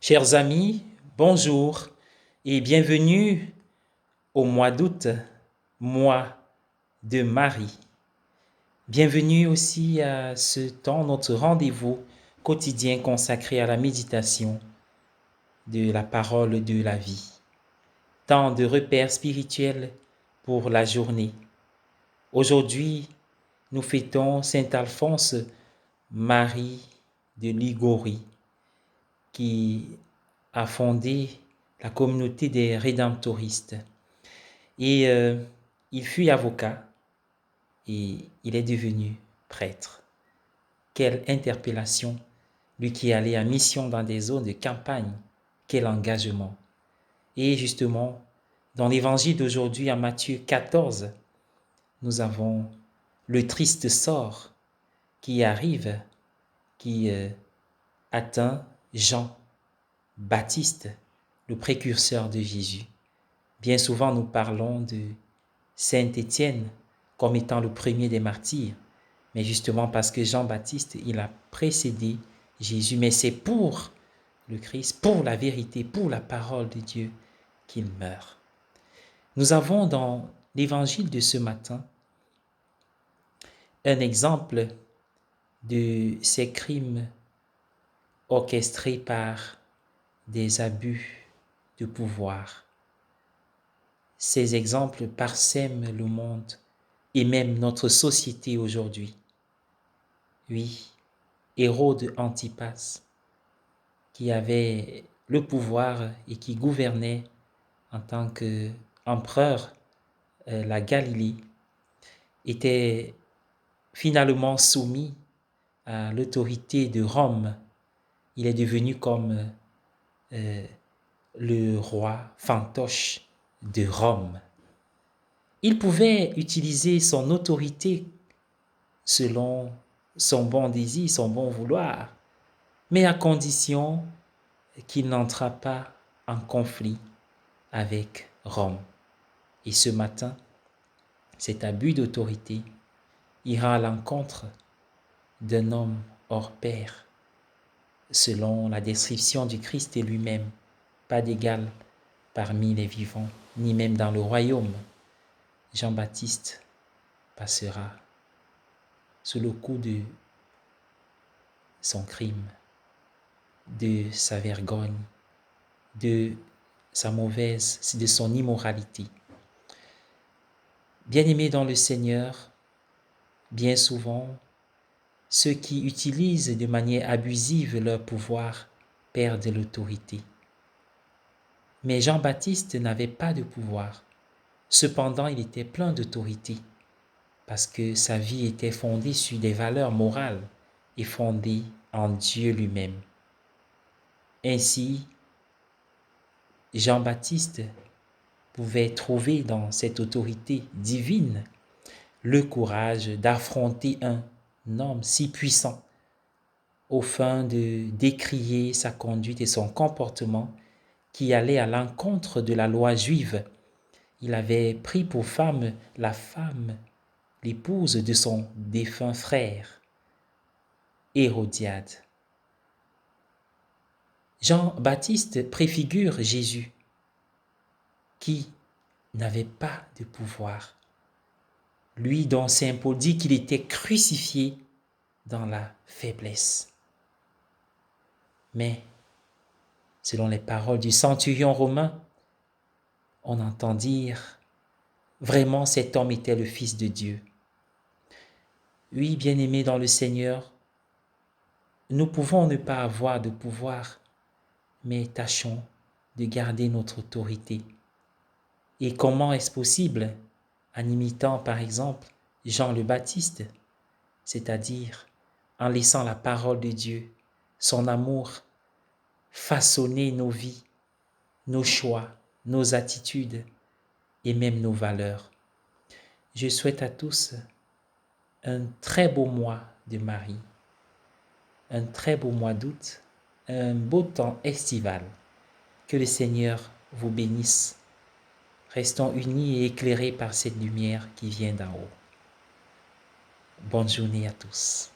Chers amis, bonjour et bienvenue au mois d'août, mois de Marie. Bienvenue aussi à ce temps, notre rendez-vous quotidien consacré à la méditation de la parole de la vie. Temps de repères spirituels pour la journée. Aujourd'hui, nous fêtons Saint Alphonse Marie de Liguori qui a fondé la communauté des rédemptoristes. Et il fut avocat et il est devenu prêtre. Quelle interpellation, lui qui est allé en mission dans des zones de campagne, quel engagement. Et justement, dans l'évangile d'aujourd'hui, en Matthieu 14, nous avons le triste sort qui arrive, qui atteint Jean-Baptiste, le précurseur de Jésus. Bien souvent, nous parlons de Saint Étienne comme étant le premier des martyrs, mais justement parce que Jean-Baptiste, il a précédé Jésus, mais c'est pour le Christ, pour la vérité, pour la parole de Dieu qu'il meurt. Nous avons dans l'évangile de ce matin un exemple de ces crimes orchestrés par des abus de pouvoir. Ces exemples parsèment le monde et même notre société aujourd'hui. Oui, Hérode Antipas, qui avait le pouvoir et qui gouvernait en tant qu'empereur la Galilée, était finalement soumis à l'autorité de Rome. Il est devenu comme le roi fantoche de Rome. Il pouvait utiliser son autorité selon son bon désir, son bon vouloir, mais à condition qu'il n'entra pas en conflit avec Rome. Et ce matin, cet abus d'autorité ira à l'encontre d'un homme hors pair, selon la description du Christ et lui-même, pas d'égal parmi les vivants, ni même dans le royaume. Jean-Baptiste passera sous le coup de son crime, de sa vergogne, de sa mauvaise, de son immoralité. Bien-aimés dans le Seigneur, bien souvent, ceux qui utilisent de manière abusive leur pouvoir perdent l'autorité. Mais Jean-Baptiste n'avait pas de pouvoir. Cependant, il était plein d'autorité parce que sa vie était fondée sur des valeurs morales et fondée en Dieu lui-même. Ainsi, Jean-Baptiste pouvait trouver dans cette autorité divine le courage d'affronter un homme si puissant au fin de décrier sa conduite et son comportement qui allait à l'encontre de la loi juive. Il avait pris pour femme la femme, l'épouse de son défunt frère, Hérodiade. Jean-Baptiste préfigure Jésus qui n'avait pas de pouvoir. Lui dont Saint Paul dit qu'il était crucifié dans la faiblesse. Mais, selon les paroles du centurion romain, on entend dire, vraiment cet homme était le Fils de Dieu. Oui, bien-aimés dans le Seigneur, nous pouvons ne pas avoir de pouvoir, mais tâchons de garder notre autorité. Et comment est-ce possible? En imitant par exemple Jean le Baptiste, c'est-à-dire en laissant la parole de Dieu, son amour, façonner nos vies, nos choix, nos attitudes et même nos valeurs. Je souhaite à tous un très beau mois de Marie, un très beau mois d'août, un beau temps estival. Que le Seigneur vous bénisse. Restons unis et éclairés par cette lumière qui vient d'en haut. Bonne journée à tous.